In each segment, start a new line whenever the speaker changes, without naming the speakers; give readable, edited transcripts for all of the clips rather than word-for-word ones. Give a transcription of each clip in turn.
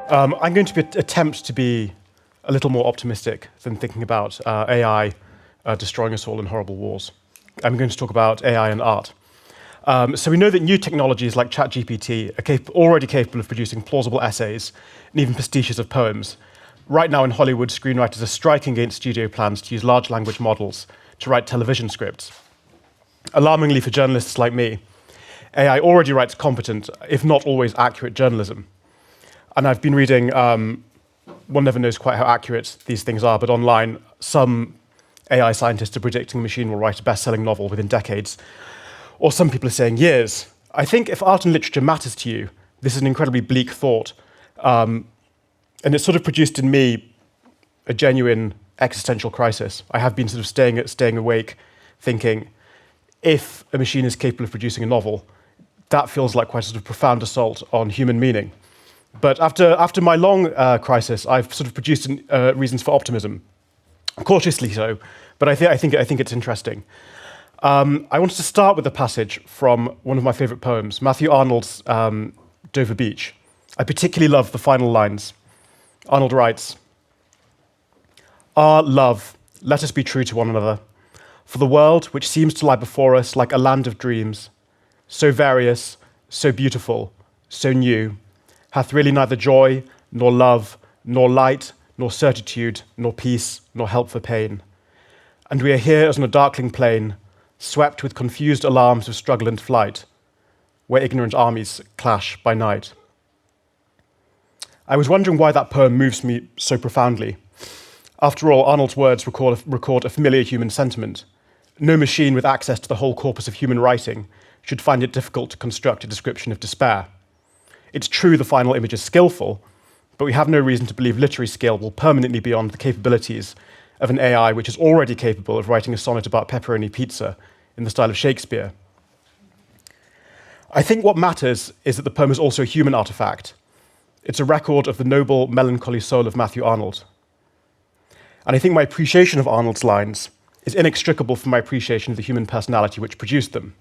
I'm going to attempt to be a little more optimistic than thinking about AI destroying us all in horrible wars. I'm going to talk about AI and art. So we know that new technologies like ChatGPT are already capable of producing plausible essays and even pastiches of poems. Right now in Hollywood, screenwriters are striking against studio plans to use large language models to write television scripts. Alarmingly for journalists like me, AI already writes competent, if not always accurate, journalism. And I've been reading, one never knows quite how accurate these things are, but online, some AI scientists are predicting the machine will write a best-selling novel within decades, or some people are saying years. I think if art and literature matters to you, this is an incredibly bleak thought. And it's sort of produced in me a genuine existential crisis. I have been sort of staying awake, thinking, if a machine is capable of producing a novel, that feels like quite a sort of profound assault on human meaning. But after my long crisis, I've sort of produced reasons for optimism, cautiously so, but I think it's interesting. I wanted to start with a passage from one of my favorite poems, Matthew Arnold's Dover Beach. I particularly love the final lines. Arnold writes, "Our love, let us be true to one another, for the world which seems to lie before us like a land of dreams, so various, so beautiful, so new, hath really neither joy, nor love, nor light, nor certitude, nor peace, nor help for pain. And we are here as on a darkling plain, swept with confused alarms of struggle and flight, where ignorant armies clash by night." I was wondering why that poem moves me so profoundly. After all, Arnold's words record a familiar human sentiment. No machine with access to the whole corpus of human writing should find it difficult to construct a description of despair. It's true the final image is skillful, but we have no reason to believe literary skill will permanently be beyond the capabilities of an AI which is already capable of writing a sonnet about pepperoni pizza in the style of Shakespeare. I think what matters is that the poem is also a human artifact. It's a record of the noble, melancholy soul of Matthew Arnold. And I think my appreciation of Arnold's lines is inextricable from my appreciation of the human personality which produced them.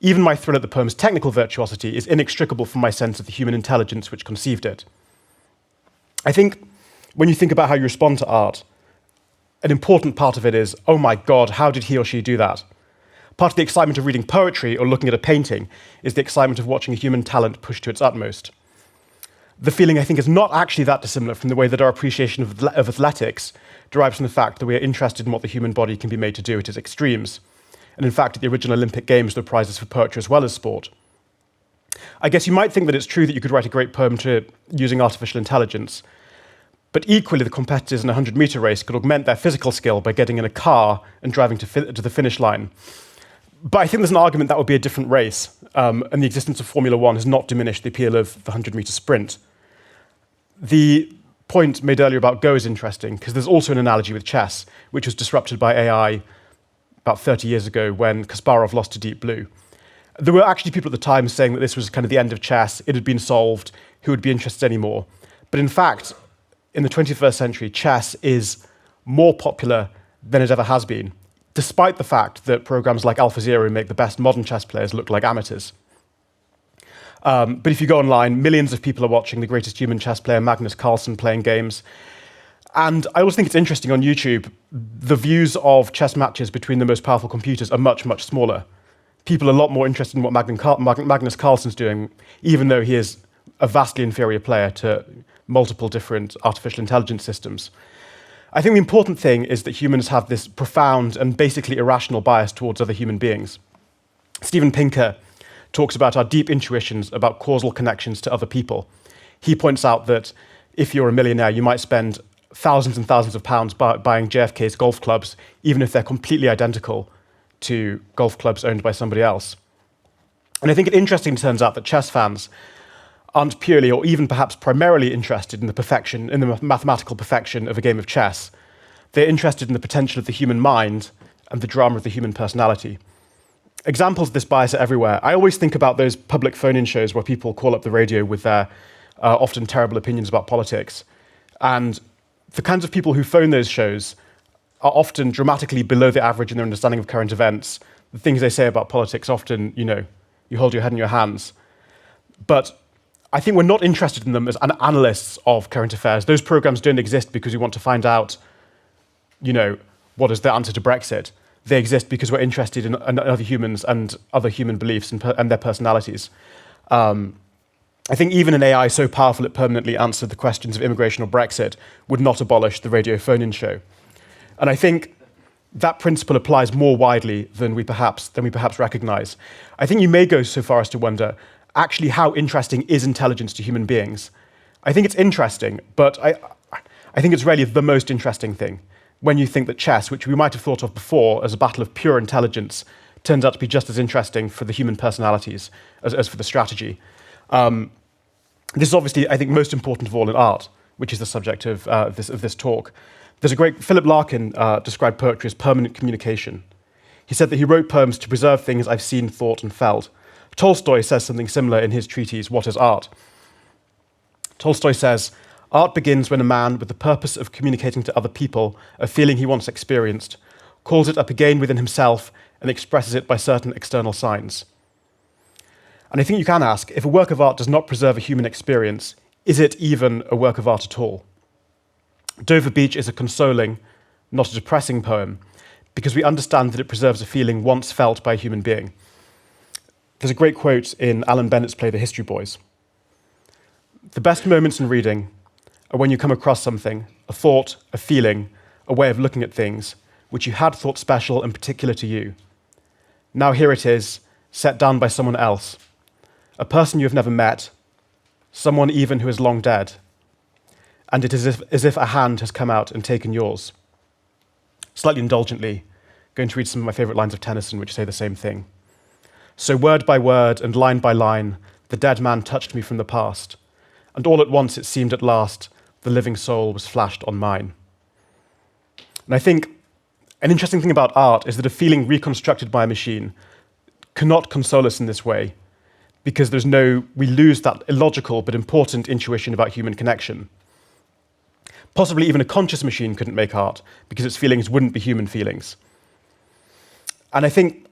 Even my thrill at the poem's technical virtuosity is inextricable from my sense of the human intelligence which conceived it. I think when you think about how you respond to art, an important part of it is, oh my God, how did he or she do that? Part of the excitement of reading poetry or looking at a painting is the excitement of watching a human talent pushed to its utmost. The feeling, I think, is not actually that dissimilar from the way that our appreciation of athletics derives from the fact that we are interested in what the human body can be made to do at its extremes. And in fact, at the original Olympic Games, there were prizes for poetry as well as sport. I guess you might think that it's true that you could write a great poem using artificial intelligence, but equally the competitors in a 100-meter race could augment their physical skill by getting in a car and driving to the finish line. But I think there's an argument that would be a different race, and the existence of Formula One has not diminished the appeal of the 100-meter sprint. The point made earlier about Go is interesting, because there's also an analogy with chess, which was disrupted by AI about 30 years ago when Kasparov lost to Deep Blue. There were actually people at the time saying that this was kind of the end of chess, it had been solved, who would be interested anymore. But in fact, in the 21st century, chess is more popular than it ever has been, despite the fact that programs like AlphaZero make the best modern chess players look like amateurs. But if you go online, millions of people are watching the greatest human chess player, Magnus Carlsen, playing games. And I always think it's interesting on YouTube, the views of chess matches between the most powerful computers are much, much smaller. People are a lot more interested in what Magnus Carlsen's doing, even though he is a vastly inferior player to multiple different artificial intelligence systems. I think the important thing is that humans have this profound and basically irrational bias towards other human beings. Steven Pinker talks about our deep intuitions about causal connections to other people. He points out that if you're a millionaire, you might spend thousands and thousands of pounds buying JFK's golf clubs, even if they're completely identical to golf clubs owned by somebody else. And I think it interesting turns out that chess fans aren't purely or even perhaps primarily interested in the mathematical perfection of a game of chess. They're interested in the potential of the human mind and the drama of the human personality. Examples of this bias are everywhere. I always think about those public phone-in shows where people call up the radio with their often terrible opinions about politics. And the kinds of people who phone those shows are often dramatically below the average in their understanding of current events. The things they say about politics often, you hold your head in your hands. But I think we're not interested in them as analysts of current affairs. Those programs don't exist because we want to find out, what is the answer to Brexit. They exist because we're interested in other humans and other human beliefs and their personalities. I think even an AI so powerful it permanently answered the questions of immigration or Brexit would not abolish the radio phone-in show. And I think that principle applies more widely than we perhaps recognize. I think you may go so far as to wonder, actually, how interesting is intelligence to human beings? I think it's interesting, but I think it's really the most interesting thing when you think that chess, which we might have thought of before as a battle of pure intelligence, turns out to be just as interesting for the human personalities as for the strategy. This is obviously, I think, most important of all in art, which is the subject of this talk. There's a great, Philip Larkin described poetry as permanent communication. He said that he wrote poems to preserve things I've seen, thought, and felt. Tolstoy says something similar in his treatise, What is Art? Tolstoy says, art begins when a man, with the purpose of communicating to other people a feeling he once experienced, calls it up again within himself and expresses it by certain external signs. And I think you can ask, if a work of art does not preserve a human experience, is it even a work of art at all? Dover Beach is a consoling, not a depressing poem, because we understand that it preserves a feeling once felt by a human being. There's a great quote in Alan Bennett's play The History Boys. The best moments in reading are when you come across something, a thought, a feeling, a way of looking at things, which you had thought special and particular to you. Now here it is, set down by someone else, a person you have never met, someone even who is long dead, and it is as if a hand has come out and taken yours. Slightly indulgently, going to read some of my favourite lines of Tennyson, which say the same thing. So word by word and line by line, the dead man touched me from the past, and all at once it seemed at last the living soul was flashed on mine. And I think an interesting thing about art is that a feeling reconstructed by a machine cannot console us in this way, because we lose that illogical but important intuition about human connection. Possibly even a conscious machine couldn't make art, because its feelings wouldn't be human feelings. And I think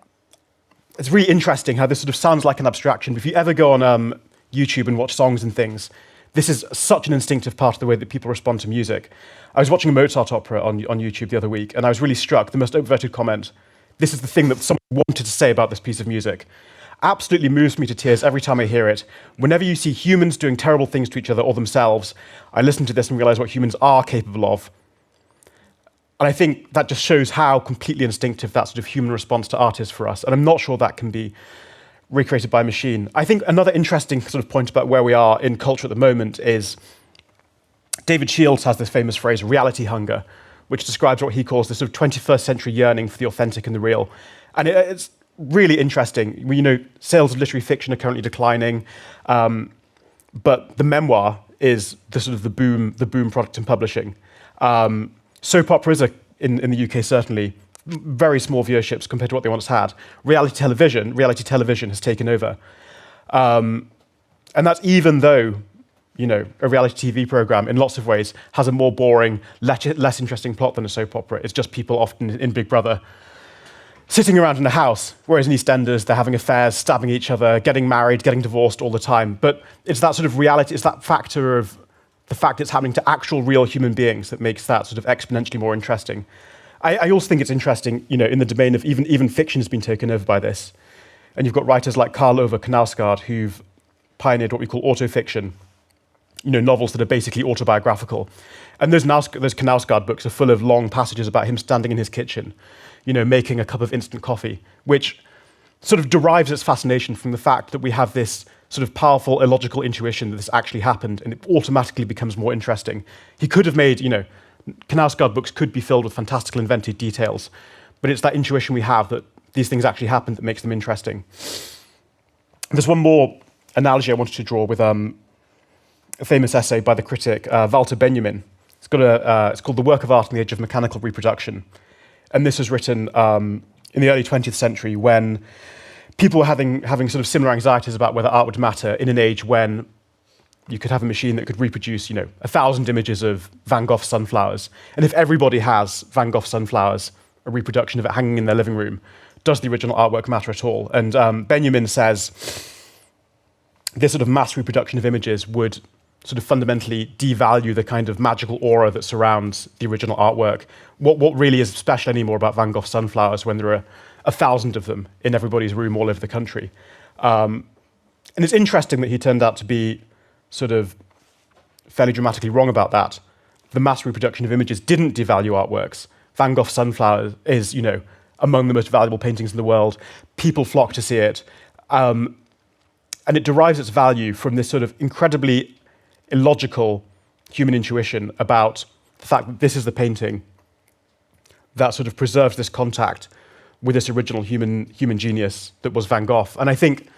it's really interesting how this sort of sounds like an abstraction, but if you ever go on YouTube and watch songs and things, this is such an instinctive part of the way that people respond to music. I was watching a Mozart opera on YouTube the other week, and I was really struck. The most overvoted comment, this is the thing that someone wanted to say about this piece of music, absolutely moves me to tears every time I hear it. Whenever you see humans doing terrible things to each other or themselves, I listen to this and realize what humans are capable of. And I think that just shows how completely instinctive that sort of human response to art is for us. And I'm not sure that can be recreated by a machine. I think another interesting sort of point about where we are in culture at the moment is David Shields has this famous phrase, reality hunger, which describes what he calls the sort of 21st century yearning for the authentic and the real. And it's really interesting. Sales of literary fiction are currently declining, but the memoir is the sort of the boom product in publishing. Soap operas are, in the UK certainly, very small viewerships compared to what they once had. Reality television has taken over. And that's even though, a reality TV program in lots of ways has a more boring, less interesting plot than a soap opera. It's just people often in Big Brother sitting around in a house, whereas in EastEnders, they're having affairs, stabbing each other, getting married, getting divorced all the time. But it's that sort of reality, it's that factor of the fact it's happening to actual real human beings that makes that sort of exponentially more interesting. I also think it's interesting, in the domain of even fiction has been taken over by this. And you've got writers like Karl Ove Knausgaard who've pioneered what we call autofiction, novels that are basically autobiographical. And those Knausgaard books are full of long passages about him standing in his kitchen, making a cup of instant coffee, which sort of derives its fascination from the fact that we have this sort of powerful, illogical intuition that this actually happened, and it automatically becomes more interesting. He could have made, Knausgaard books could be filled with fantastical invented details, but it's that intuition we have that these things actually happen that makes them interesting. There's one more analogy I wanted to draw with a famous essay by the critic Walter Benjamin. It's called The Work of Art in the Age of Mechanical Reproduction. And this was written in the early 20th century when people were having sort of similar anxieties about whether art would matter in an age when you could have a machine that could reproduce, 1,000 images of Van Gogh's sunflowers. And if everybody has Van Gogh's sunflowers, a reproduction of it hanging in their living room, does the original artwork matter at all? And Benjamin says, this sort of mass reproduction of images would sort of fundamentally devalue the kind of magical aura that surrounds the original artwork. What really is special anymore about Van Gogh's sunflowers when there are 1,000 of them in everybody's room all over the country? And it's interesting that he turned out to be sort of fairly dramatically wrong about that. The mass reproduction of images didn't devalue artworks. Van Gogh's sunflowers is, among the most valuable paintings in the world. People flock to see it. And it derives its value from this sort of incredibly illogical human intuition about the fact that this is the painting that sort of preserves this contact with this original human genius that was Van Gogh. And I think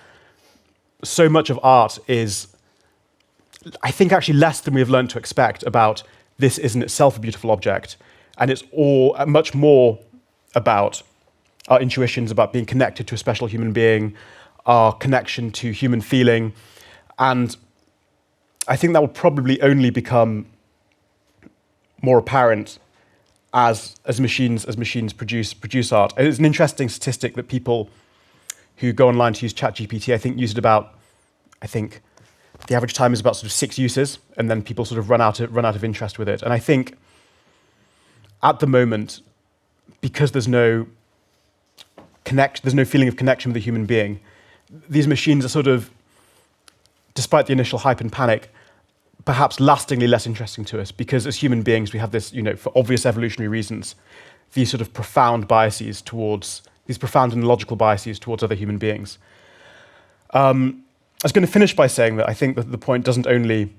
so much of art is, actually less than we have learned to expect about this is in itself a beautiful object. And it's all much more about our intuitions, about being connected to a special human being, our connection to human feeling. And I think that will probably only become more apparent as machines produce art. And it's an interesting statistic that people who go online to use ChatGPT, I think, use it about, the average time is about sort of 6 uses, and then people sort of run out of interest with it. And I think at the moment, because there's no feeling of connection with a human being, these machines are sort of, despite the initial hype and panic, perhaps lastingly less interesting to us, because as human beings, we have this, for obvious evolutionary reasons, these sort of profound and illogical biases towards other human beings. I was going to finish by saying that I think that the point doesn't only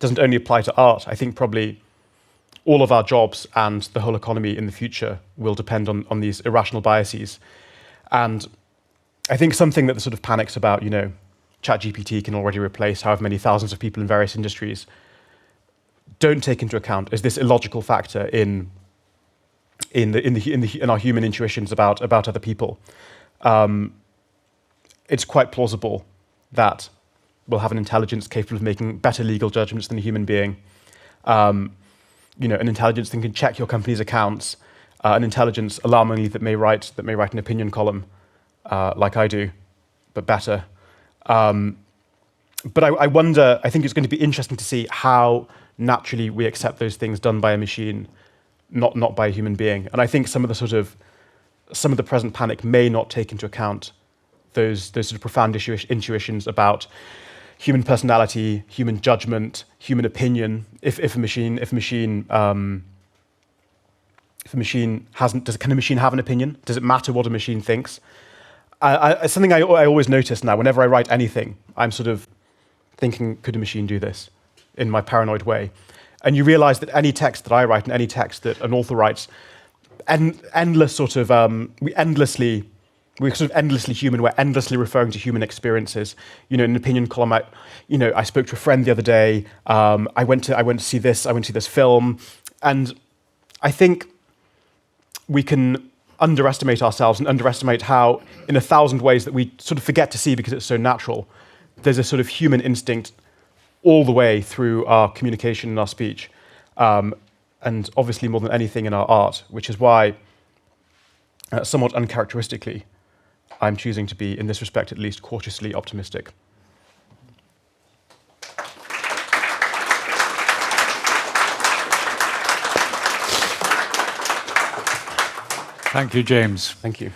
apply to art. I think probably all of our jobs and the whole economy in the future will depend on these irrational biases. And I think something that the sort of panics about, ChatGPT can already replace however many thousands of people in various industries, don't take into account is this illogical factor in our human intuitions about other people. It's quite plausible that we'll have an intelligence capable of making better legal judgments than a human being. An intelligence that can check your company's accounts, an intelligence alarmingly that may write an opinion column, like I do, but better. But I wonder, I think it's going to be interesting to see how naturally we accept those things done by a machine, not by a human being. And I think some of the present panic may not take into account those sort of profound intuitions about human personality, human judgment, human opinion. If a machine hasn't, can a machine have an opinion? Does it matter what a machine thinks? Something I always notice now, whenever I write anything, I'm sort of thinking, could a machine do this? In my paranoid way. And you realize that any text that I write and any text that an author writes, we're sort of endlessly human. We're endlessly referring to human experiences. In an opinion column, I spoke to a friend the other day. I went to see this film, and I think we can underestimate ourselves and underestimate how, in 1,000 ways that we sort of forget to see because it's so natural, there's a sort of human instinct all the way through our communication and our speech, and obviously more than anything in our art, which is why, somewhat uncharacteristically, I'm choosing to be, in this respect at least, cautiously optimistic.
Thank you, James.
Thank you.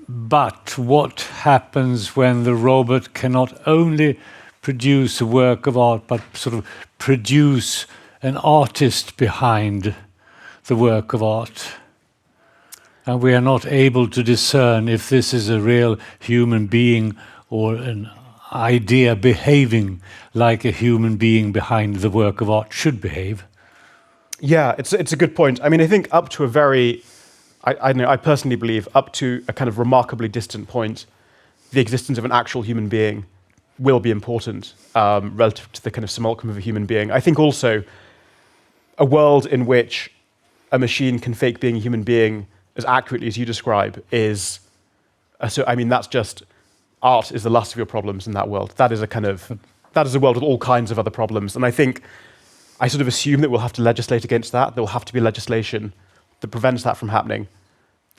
But what happens when the robot can not only produce a work of art, but sort of produce an artist behind the work of art? And we are not able to discern if this is a real human being or an idea behaving like a human being behind the work of art should behave.
Yeah, it's a good point. I mean, I think up to a very, I personally believe, up to a kind of remarkably distant point, the existence of an actual human being will be important relative to the kind of simulacrum of a human being. I think also a world in which a machine can fake being a human being as accurately as you describe is, that's just, art is the last of your problems in that world. That is a world with all kinds of other problems. And I think, I sort of assume that we'll have to legislate against that. There will have to be legislation that prevents that from happening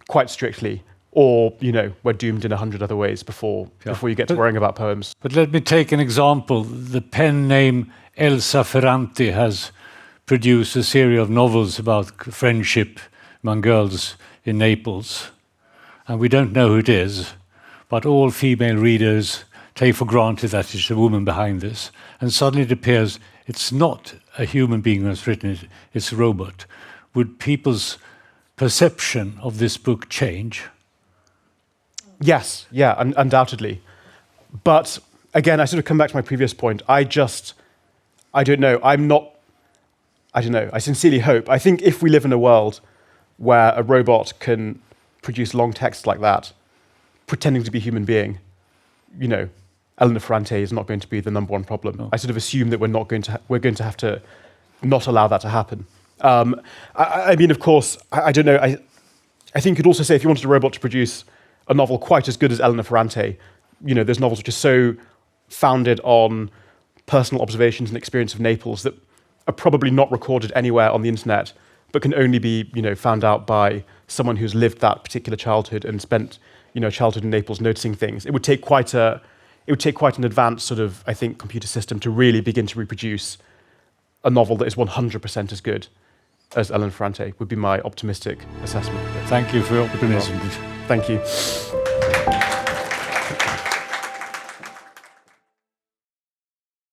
quite strictly or, you know, we're doomed in 100 other ways before you get to worrying about poems.
But let me take an example. The pen name Elsa Ferranti has produced a series of novels about friendship among girls in Naples. And we don't know who it is, but all female readers take for granted that it's a woman behind this. And suddenly it appears it's not a human being who has written it, it's a robot. Would people's perception of this book change?
Yes, yeah, undoubtedly. But again, I sort of come back to my previous point. I don't know. I sincerely hope. I think if we live in a world where a robot can produce long text like that, pretending to be a human being, you know, Elena Ferrante is not going to be the number one problem. No. I sort of assume that we're going to have to not allow that to happen. I mean, of course, I don't know. I think you'd also say if you wanted a robot to produce a novel quite as good as Elena Ferrante, you know, there's novels which are so founded on personal observations and experience of Naples that are probably not recorded anywhere on the internet, but can only be, you know, found out by someone who's lived that particular childhood and spent, you know, childhood in Naples noticing things. It would take quite an advanced sort of, I think, computer system to really begin to reproduce a novel that is 100% as good as Elena Ferrante, would be my optimistic assessment.
Thank you for your optimism.
Thank you.